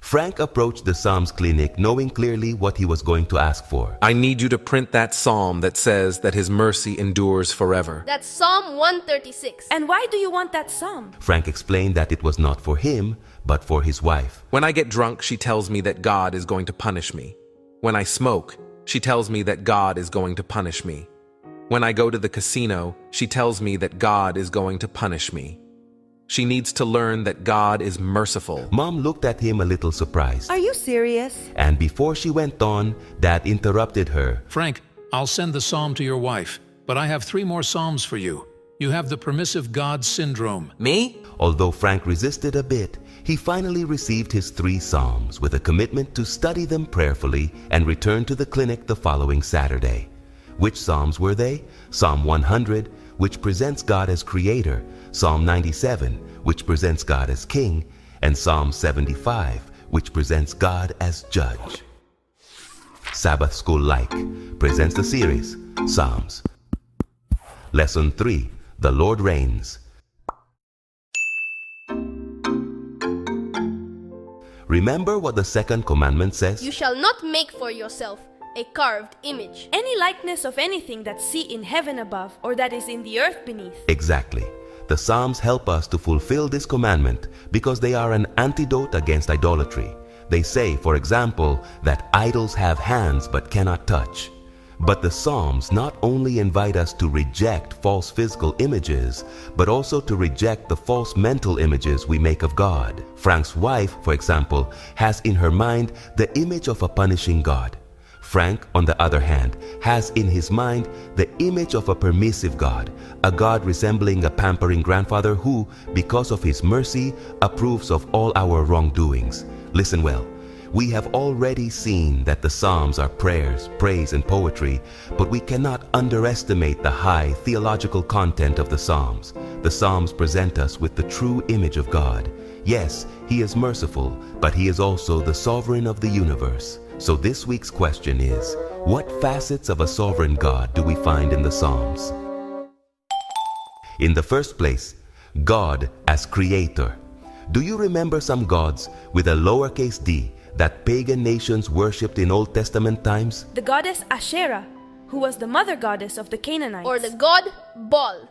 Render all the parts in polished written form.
Frank approached the Psalms clinic knowing clearly what he was going to ask for. I need you to print that psalm that says that his mercy endures forever. That's Psalm 136. And why do you want that psalm? Frank explained that it was not for him, but for his wife. When I get drunk, she tells me that God is going to punish me. When I smoke, she tells me that God is going to punish me. When I go to the casino, she tells me that God is going to punish me. She needs to learn that God is merciful. Mom looked at him a little surprised. Are you serious? And before she went on, Dad interrupted her. Frank, I'll send the psalm to your wife, but I have 3 more psalms for you. You have the permissive God syndrome. Me? Although Frank resisted a bit, he finally received his 3 psalms with a commitment to study them prayerfully and return to the clinic the following Saturday. Which psalms were they? Psalm 100, which presents God as creator, Psalm 97, which presents God as king, and Psalm 75, which presents God as judge. Sabbath School Like presents the series, Psalms. Lesson 3, The Lord Reigns. Remember what the second commandment says? You shall not make for yourself a carved image. Any likeness of anything that's seen in heaven above or that is in the earth beneath. Exactly. The Psalms help us to fulfill this commandment because they are an antidote against idolatry. They say, for example, that idols have hands but cannot touch. But the Psalms not only invite us to reject false physical images, but also to reject the false mental images we make of God. Frank's wife, for example, has in her mind the image of a punishing God. Frank, on the other hand, has in his mind the image of a permissive God, a God resembling a pampering grandfather who, because of his mercy, approves of all our wrongdoings. Listen well. We have already seen that the Psalms are prayers, praise, and poetry, but we cannot underestimate the high theological content of the Psalms. The Psalms present us with the true image of God. Yes, He is merciful, but He is also the sovereign of the universe. So this week's question is, what facets of a sovereign God do we find in the Psalms? In the first place, God as creator. Do you remember some gods with a lowercase d that pagan nations worshipped in Old Testament times? The goddess Asherah, who was the mother goddess of the Canaanites. Or the god Baal,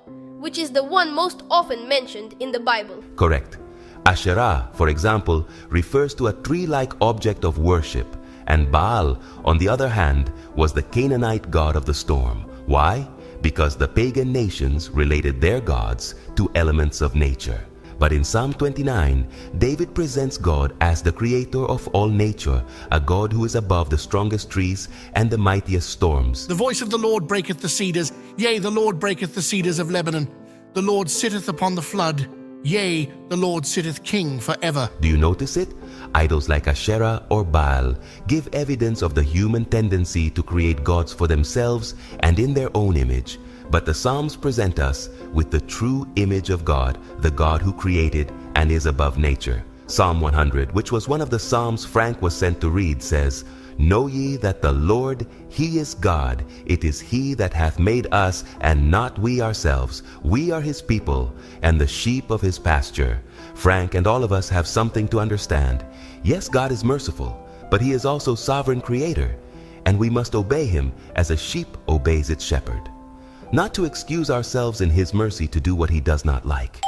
which is the one most often mentioned in the Bible. Correct. Asherah, for example, refers to a tree-like object of worship, and Baal, on the other hand, was the Canaanite god of the storm. Why? Because the pagan nations related their gods to elements of nature. But in Psalm 29, David presents God as the creator of all nature, a God who is above the strongest trees and the mightiest storms. The voice of the Lord breaketh the cedars, yea, the Lord breaketh the cedars of Lebanon. The Lord sitteth upon the flood, yea, the Lord sitteth king forever. Do you notice it? Idols like Asherah or Baal give evidence of the human tendency to create gods for themselves and in their own image. But the Psalms present us with the true image of God, the God who created and is above nature. Psalm 100, which was one of the Psalms Frank was sent to read, says, Know ye that the Lord, He is God. It is He that hath made us, and not we ourselves. We are His people, and the sheep of His pasture. Frank and all of us have something to understand. Yes, God is merciful, but He is also sovereign creator, and we must obey Him as a sheep obeys its shepherd. Not to excuse ourselves in His mercy to do what He does not like.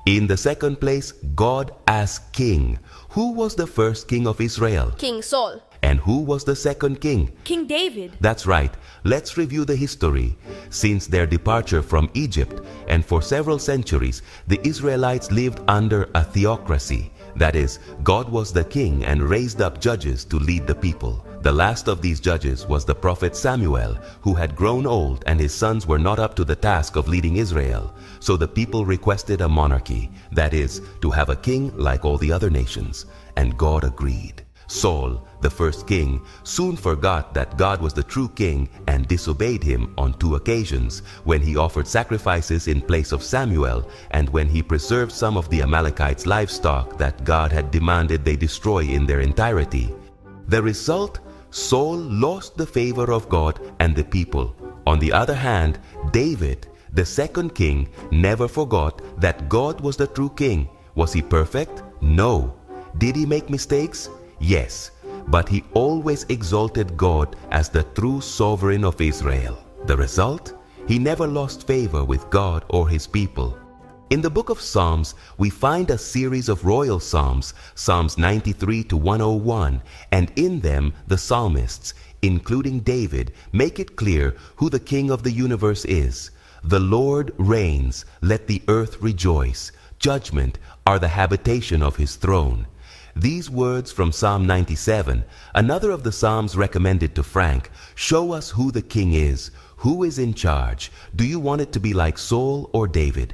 In the second place, God as king. Who was the first king of Israel? King Saul. And who was the second king? King David. That's right. Let's review the history. Since their departure from Egypt, and for several centuries, the Israelites lived under a theocracy. That is, God was the king and raised up judges to lead the people. The last of these judges was the prophet Samuel, who had grown old and his sons were not up to the task of leading Israel. So the people requested a monarchy, that is, to have a king like all the other nations. And God agreed. Saul, the first king, soon forgot that God was the true king and disobeyed him on 2 occasions, when he offered sacrifices in place of Samuel and when he preserved some of the Amalekites' livestock that God had demanded they destroy in their entirety. The result? Saul lost the favor of God and the people. On the other hand, David, the second king, never forgot that God was the true king. Was he perfect? No. Did he make mistakes? Yes, but he always exalted God as the true sovereign of Israel. The result? He never lost favor with God or his people. In the book of Psalms, we find a series of royal psalms, Psalms 93 to 101, and in them the psalmists, including David, make it clear who the King of the universe is. The Lord reigns, let the earth rejoice. Judgment are the habitation of his throne. These words from Psalm 97, another of the psalms recommended to Frank, show us who the king is, who is in charge. Do you want it to be like Saul or David?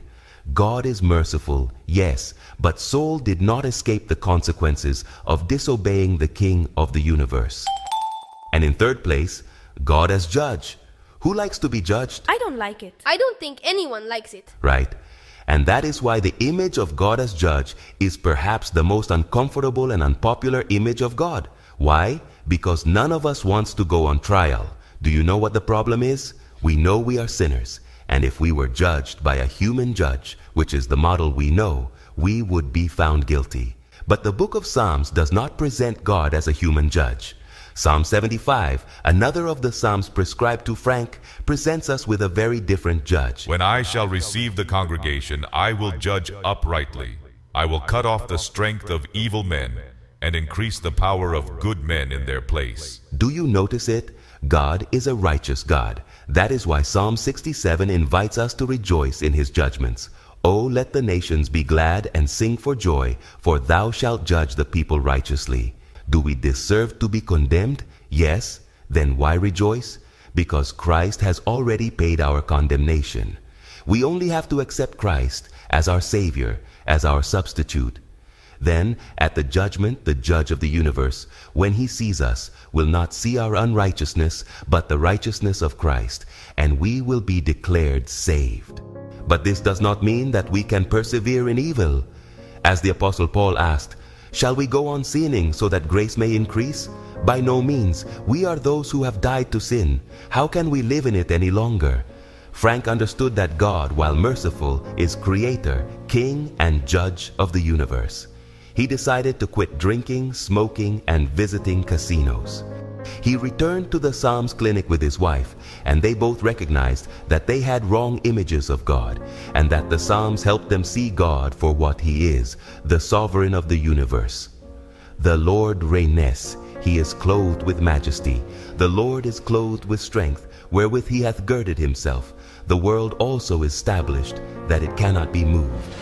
God is merciful, yes, but Saul did not escape the consequences of disobeying the King of the universe. And in third place, God as judge. Who likes to be judged? I don't like it. I don't think anyone likes it. Right. And that is why the image of God as judge is perhaps the most uncomfortable and unpopular image of God. Why? Because none of us wants to go on trial. Do you know what the problem is? We know we are sinners. And if we were judged by a human judge, which is the model we know, we would be found guilty. But the book of Psalms does not present God as a human judge. Psalm 75, another of the psalms prescribed to Frank, presents us with a very different judge. When I shall receive the congregation, I will judge uprightly. I will cut off the strength of evil men and increase the power of good men in their place. Do you notice it? God is a righteous God. That is why Psalm 67 invites us to rejoice in his judgments. Oh, let the nations be glad and sing for joy, for thou shalt judge the people righteously. Do we deserve to be condemned? Yes. Then why rejoice? Because Christ has already paid our condemnation. We only have to accept Christ as our Savior, as our substitute. Then, at the judgment, the judge of the universe, when he sees us, will not see our unrighteousness, but the righteousness of Christ, and we will be declared saved. But this does not mean that we can persevere in evil. As the Apostle Paul asked, shall we go on sinning so that grace may increase? By no means. We are those who have died to sin. How can we live in it any longer? Frank understood that God, while merciful, is creator, king, and judge of the universe. He decided to quit drinking, smoking, and visiting casinos. He returned to the Psalms clinic with his wife, and they both recognized that they had wrong images of God, and that the Psalms helped them see God for what he is, the sovereign of the universe. The Lord reigneth, he is clothed with majesty. The Lord is clothed with strength, wherewith he hath girded himself. The world also is established, that it cannot be moved.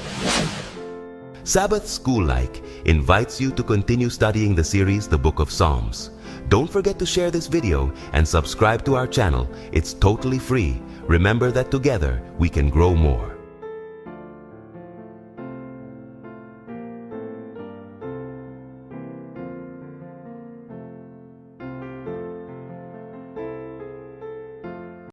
Sabbath School-like invites you to continue studying the series The Book of Psalms. Don't forget to share this video and subscribe to our channel. It's totally free. Remember that together we can grow more.